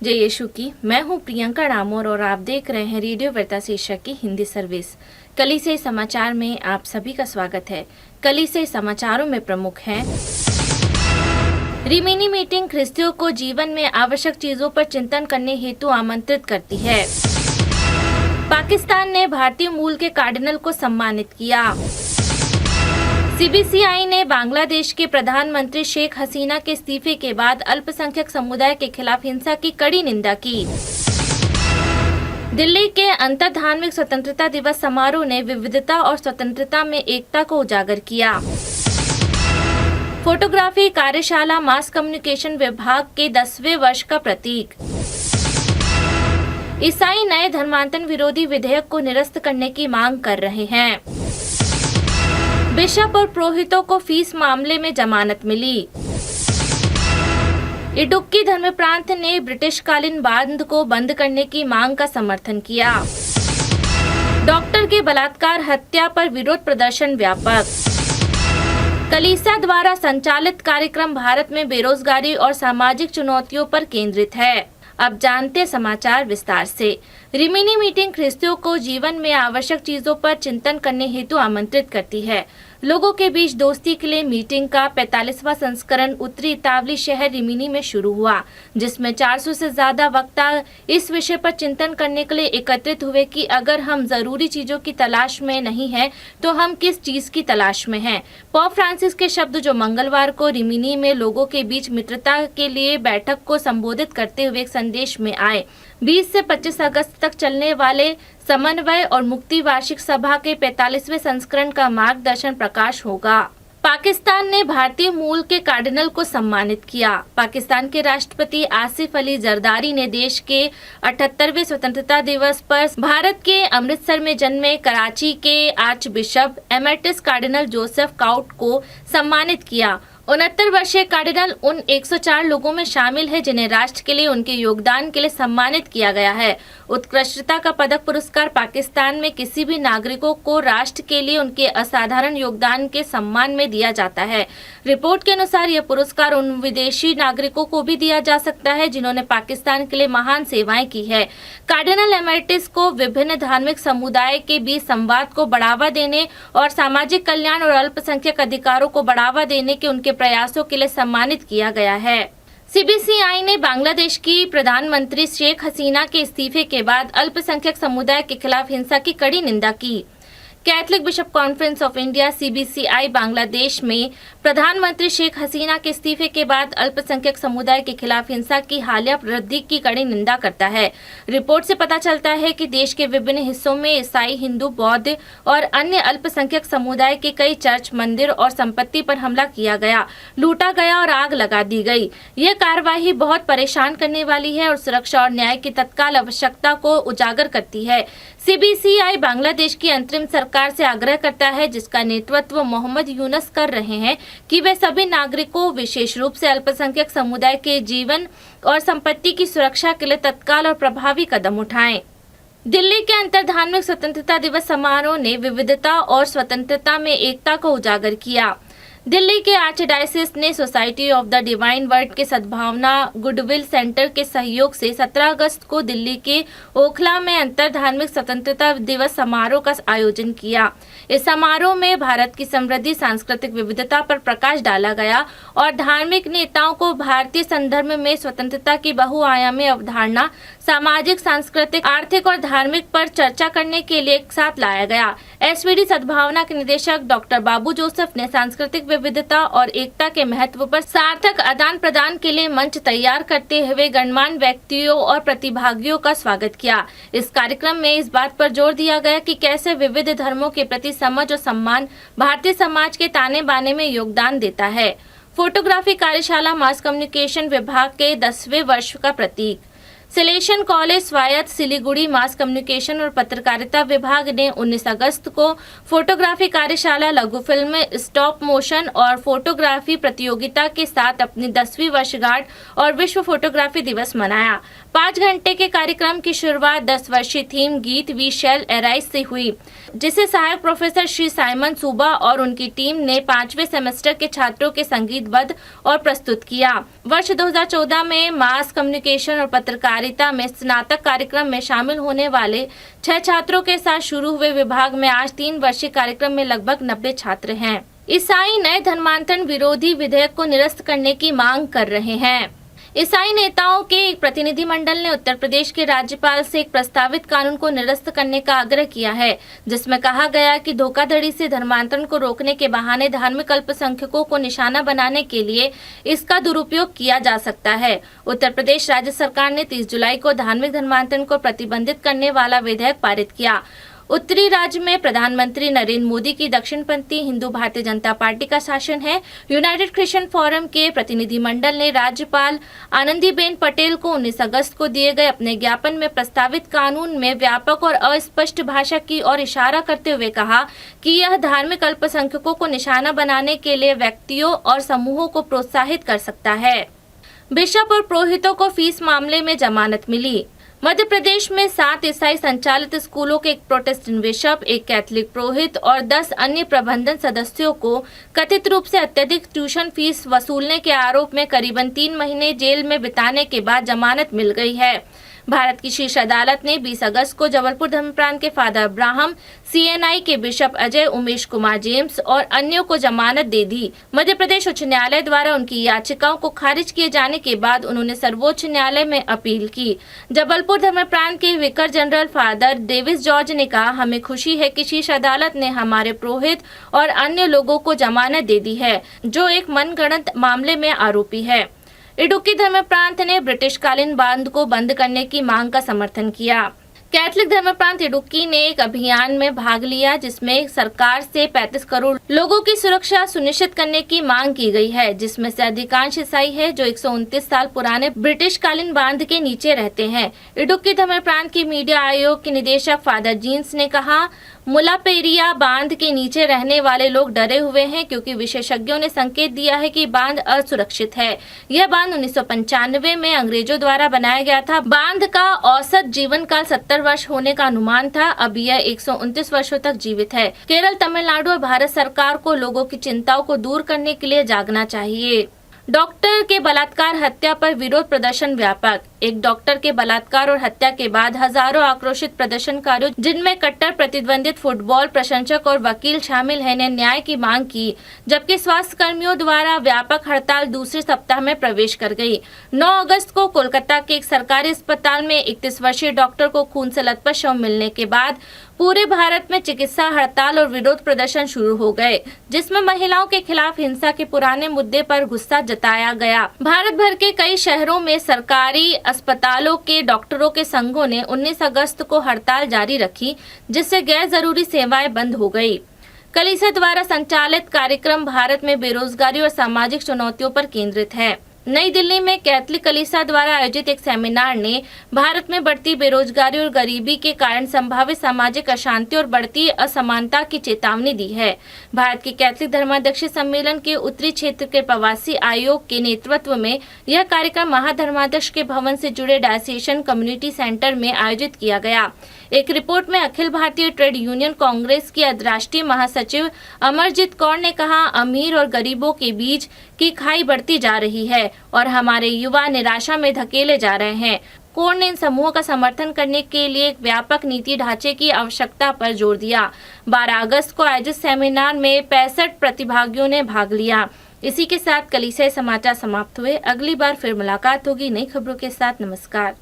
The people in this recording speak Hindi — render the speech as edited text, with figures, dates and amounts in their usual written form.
जय यीशु की। मैं हूं प्रियंका डामोर और आप देख रहे हैं रेडियो वार्ता शीर्षक की हिंदी सर्विस। कलीसिया समाचार में आप सभी का स्वागत है। कलीसिया समाचारों में प्रमुख हैं। रिमीनी मीटिंग ख्रिस्तियों को जीवन में आवश्यक चीजों पर चिंतन करने हेतु आमंत्रित करती है। पाकिस्तान ने भारतीय मूल के कार्डिनल को सम्मानित किया। सीबीसीआई ने बांग्लादेश के प्रधानमंत्री शेख हसीना के इस्तीफे के बाद अल्पसंख्यक समुदाय के खिलाफ हिंसा की कड़ी निंदा की। दिल्ली के अंतर धार्मिक स्वतंत्रता दिवस समारोह ने विविधता और स्वतंत्रता में एकता को उजागर किया। फोटोग्राफी कार्यशाला मास कम्युनिकेशन विभाग के 10वें वर्ष का प्रतीक। ईसाई नए धर्मांतरण विरोधी विधेयक को निरस्त करने की मांग कर रहे हैं। बिशप और पुरोहितों को फीस मामले में जमानत मिली। इडुक्की धर्म प्रांत ने ब्रिटिशकालीन बांध को बंद करने की मांग का समर्थन किया। डॉक्टर के बलात्कार हत्या पर विरोध प्रदर्शन व्यापक। कलीसिया द्वारा संचालित कार्यक्रम भारत में बेरोजगारी और सामाजिक चुनौतियों पर केंद्रित है। अब जानते समाचार विस्तार से। रिमीनी मीटिंग ख्रिस्तियों को जीवन में आवश्यक चीजों पर चिंतन करने हेतु आमंत्रित करती है। लोगों के बीच दोस्ती के लिए मीटिंग का 45वां संस्करण उत्तरी इतालवी शहर रिमीनी में शुरू हुआ, जिसमें 400 से ज्यादा वक्ता इस विषय पर चिंतन करने के लिए एकत्रित हुए कि अगर हम जरूरी चीजों की तलाश में नहीं हैं, तो हम किस चीज की तलाश में हैं। पॉप फ्रांसिस के शब्द जो मंगलवार को रिमीनी में लोगों के बीच मित्रता के लिए बैठक को संबोधित करते हुए एक संदेश में आए। 20 से 25 अगस्त तक चलने वाले समन्वय और मुक्ति वार्षिक सभा के 45वें संस्करण का मार्गदर्शन प्रकाश होगा। पाकिस्तान ने भारतीय मूल के कार्डिनल को सम्मानित किया। पाकिस्तान के राष्ट्रपति आसिफ अली जरदारी ने देश के 78वें स्वतंत्रता दिवस पर भारत के अमृतसर में जन्मे कराची के arch bishop emeritus cardinal Joseph cout को सम्मानित किया। 69 वर्षीय कार्डिनल उन 104 लोगों में शामिल है जिन्हें राष्ट्र के लिए उनके योगदान के लिए सम्मानित किया गया है। उत्कृष्टता का पदक पुरस्कार पाकिस्तान में किसी भी नागरिकों को राष्ट्र के लिए उनके असाधारण योगदान के सम्मान में दिया जाता है। रिपोर्ट के अनुसार यह पुरस्कार उन विदेशी नागरिकों को भी दिया जा सकता है जिन्होंने पाकिस्तान के लिए महान सेवाएं की है। कार्डिनल एमेरिटस को विभिन्न धार्मिक समुदाय के बीच संवाद को बढ़ावा देने और सामाजिक कल्याण और अल्पसंख्यक अधिकारों को बढ़ावा देने के उनके प्रयासों के लिए सम्मानित किया गया है। सीबीसीआई ने बांग्लादेश की प्रधानमंत्री शेख हसीना के इस्तीफे के बाद अल्पसंख्यक समुदाय के खिलाफ हिंसा की कड़ी निंदा की। Catholic bishop conference of India CBCI Bangladesh में प्रधानमंत्री शेख हसीना के इस्तीफे के बाद अल्पसंख्यक समुदाय के खिलाफ हिंसा की हालिया वृद्धि की कड़ी निंदा करता है। रिपोर्ट से पता चलता है कि देश के विभिन्न हिस्सों में ईसाई, हिंदू, बौद्ध और अन्य अल्पसंख्यक समुदाय के कई चर्च, मंदिर और संपत्ति पर हमला किया गया, लूटा गया और आग लगा दी गई। यह कार्यवाही बहुत परेशान करने वाली है और सुरक्षा और न्याय की तत्काल आवश्यकता को उजागर करती है। सीबीसीआई बांग्लादेश की अंतरिम सरकार से आग्रह करता है, जिसका नेतृत्व मोहम्मद यूनुस कर रहे हैं, कि वे सभी नागरिकों, विशेष रूप से अल्पसंख्यक समुदाय के जीवन और संपत्ति की सुरक्षा के लिए तत्काल और प्रभावी कदम उठाएं। दिल्ली के अंतर धार्मिक स्वतंत्रता दिवस समारोह ने विविधता और स्वतंत्रता में एकता को उजागर किया। दिल्ली के आर्चडायसिस ने society of the divine word के सद्भावना गुडविल सेंटर के सहयोग से 17 अगस्त को दिल्ली के ओखला में अंतर धार्मिक स्वतंत्रता दिवस समारोह का आयोजन किया। इस समारोह में भारत की समृद्धि, सांस्कृतिक विविधता पर प्रकाश डाला गया और धार्मिक नेताओं को भारतीय संदर्भ में स्वतंत्रता की बहुआयामी अवधारणा, सामाजिक, सांस्कृतिक, आर्थिक और धार्मिक पर चर्चा करने के लिए एक साथ लाया गया। एसवीडी सद्भावना के निदेशक डॉक्टर बाबू जोसेफ ने सांस्कृतिक विविधता और एकता के महत्व पर सार्थक आदान प्रदान के लिए मंच तैयार करते हुए गणमान्य व्यक्तियों और प्रतिभागियों का स्वागत किया। इस कार्यक्रम में इस बात पर जोर दिया गया कि कैसे विविध धर्मों के प्रति समझ और सम्मान भारतीय समाज के ताने बाने में योगदान देता है। फोटोग्राफी कार्यशाला मास कम्युनिकेशन विभाग के 10वें वर्ष का प्रतीक। सिलेशन कॉलेज स्वायत्त सिलीगुड़ी मास कम्युनिकेशन और पत्रकारिता विभाग ने 19 अगस्त को फोटोग्राफी कार्यशाला, लघु फिल्म, स्टॉप मोशन और फोटोग्राफी प्रतियोगिता के साथ अपनी 10वीं वर्षगांठ और विश्व फोटोग्राफी दिवस मनाया। 5 घंटे के कार्यक्रम की शुरुआत 10 वर्षीय थीम गीत वी शैल अराइज से हुई, जिसे सहायक प्रोफेसर श्री साइमन सूबा और उनकी टीम ने 5वें सेमेस्टर के छात्रों के संगीतबद्ध और प्रस्तुत किया। वर्ष 2014 में मास कम्युनिकेशन और पत्रकारिता में स्नातक कार्यक्रम में शामिल होने वाले 6 छात्रों के साथ शुरू हुए विभाग में आज 3 वर्षीय कार्यक्रम में लगभग 90 छात्र हैं। ईसाई नए धर्मांतरण विरोधी विधेयक को निरस्त करने की मांग कर रहे हैं। ईसाई नेताओं के एक प्रतिनिधिमंडल ने उत्तर प्रदेश के राज्यपाल से एक प्रस्तावित कानून को निरस्त करने का आग्रह किया है, जिसमें कहा गया कि धोखाधड़ी से धर्मांतरण को रोकने के बहाने धार्मिक अल्पसंख्यकों को निशाना बनाने के लिए इसका दुरुपयोग किया जा सकता है। उत्तर प्रदेश राज्य सरकार ने 30 जुलाई को धार्मिक धर्मांतरण को प्रतिबंधित करने वाला विधेयक पारित किया। उत्तरी राज्य में प्रधानमंत्री नरेंद्र मोदी की दक्षिणपंथी हिंदू भारतीय जनता पार्टी का शासन है। यूनाइटेड क्रिश्चियन फोरम के प्रतिनिधिमंडल ने राज्यपाल आनंदीबेन पटेल को 19 अगस्त को दिए गए अपने ज्ञापन में प्रस्तावित कानून में व्यापक और अस्पष्ट भाषा की ओर इशारा करते हुए कहा कि यह धार्मिक अल्पसंख्यकों को निशाना बनाने के लिए व्यक्तियों और समूहों को प्रोत्साहित कर सकता है। बिशप और पुरोहितों को फीस मामले में जमानत मिली। मध्य प्रदेश में 7 ईसाई संचालित स्कूलों के एक प्रोटेस्टेंट बिशप, एक कैथोलिक पुरोहित और 10 अन्य प्रबंधन सदस्यों को कथित रूप से अत्यधिक ट्यूशन फीस वसूलने के आरोप में करीबन 3 महीने जेल में बिताने के बाद जमानत मिल गई है। भारत की शीर्ष अदालत ने 20 अगस्त को जबलपुर धर्मप्रांत के फादर अब्राहम, CNI के बिशप अजय उमेश कुमार जेम्स और अन्यों को जमानत दे दी। मध्य प्रदेश उच्च न्यायालय द्वारा उनकी याचिकाओं को खारिज किए जाने के बाद उन्होंने सर्वोच्च न्यायालय में अपील की। जबलपुर धर्मप्रांत के विकार जनरल फादर डेविस जॉर्ज ने कहा, हमें खुशी है कि शीर्ष अदालत ने हमारे पुरोहित और अन्य लोगों को जमानत दे दी है, जो एक मनगढ़ंत मामले में आरोपी है। इडुक्की धर्मप्रांत ने ब्रिटिशकालीन बांध को बंद करने की मांग का समर्थन किया। कैथलिक धर्मप्रांत इडुक्की ने एक अभियान में भाग लिया, जिसमें सरकार से 35 करोड़ लोगों की सुरक्षा सुनिश्चित करने की मांग की गई है, जिसमें से अधिकांश ईसाई है जो 129 साल पुराने ब्रिटिशकालीन बांध के नीचे रहते हैं। इडुक्की धर्मप्रांत की मीडिया आयोग के निदेशक फादर जीन्स ने कहा, मुलापेरिया बांध के नीचे रहने वाले लोग डरे हुए हैं क्योंकि विशेषज्ञों ने संकेत दिया है कि बांध असुरक्षित है। यह बांध 1995 में अंग्रेजों द्वारा बनाया गया था। बांध का औसत जीवन काल 70 वर्ष होने का अनुमान था। अब यह 129 वर्षों तक जीवित है। केरल, तमिलनाडु और भारत सरकार को लोगों की चिंताओं को दूर करने के लिए जागना चाहिए। डॉक्टर के बलात्कार हत्या पर विरोध प्रदर्शन व्यापक। एक डॉक्टर के बलात्कार और हत्या के बाद हजारों आक्रोशित प्रदर्शनकारियों, जिनमें कट्टर प्रतिद्वंदित फुटबॉल प्रशंसक और वकील शामिल हैं, ने न्याय की मांग की, जबकि स्वास्थ्य कर्मियों द्वारा व्यापक हड़ताल दूसरे सप्ताह में प्रवेश कर गई। 9 अगस्त को कोलकाता के एक सरकारी अस्पताल में 31 वर्षीय डॉक्टर को खून से लथपथ शव मिलने के बाद पूरे भारत में चिकित्सा हड़ताल और विरोध प्रदर्शन शुरू हो गए, जिसमें महिलाओं के खिलाफ हिंसा के पुराने मुद्दे पर गुस्सा जताया गया। भारत भर के कई शहरों में सरकारी अस्पतालों के डॉक्टरों के संघों ने 19 अगस्त को हड़ताल जारी रखी, जिससे गैर जरूरी सेवाएं बंद हो गई। कलीसिया द्वारा संचालित कार्यक्रम भारत में बेरोजगारी और सामाजिक चुनौतियों पर केंद्रित है। नई दिल्ली में कैथलिक कलीसिया द्वारा आयोजित एक सेमिनार ने भारत में बढ़ती बेरोजगारी और गरीबी के कारण संभावित सामाजिक अशांति और बढ़ती असमानता की चेतावनी दी है। भारत के कैथलिक धर्माध्यक्ष सम्मेलन के उत्तरी क्षेत्र के प्रवासी आयोग के नेतृत्व में यह कार्यक्रम महाधर्माध्यक्ष के भवन से जुड़े डायसेशन कम्युनिटी सेंटर में आयोजित किया गया। एक रिपोर्ट में अखिल भारतीय ट्रेड यूनियन कांग्रेस की राष्ट्रीय महासचिव अमरजीत कौर ने कहा, अमीर और गरीबों के बीच की खाई बढ़ती जा रही है और हमारे युवा निराशा में धकेले जा रहे हैं। कौर ने इन समूहों का समर्थन करने के लिए एक व्यापक नीति ढांचे की आवश्यकता पर जोर दिया। 12 अगस्त को आयोजित सेमिनार में 65 प्रतिभागियों ने भाग लिया। इसी के साथ कलीसिया समाचार समाप्त हुए। अगली बार फिर मुलाकात होगी नई खबरों के साथ। नमस्कार।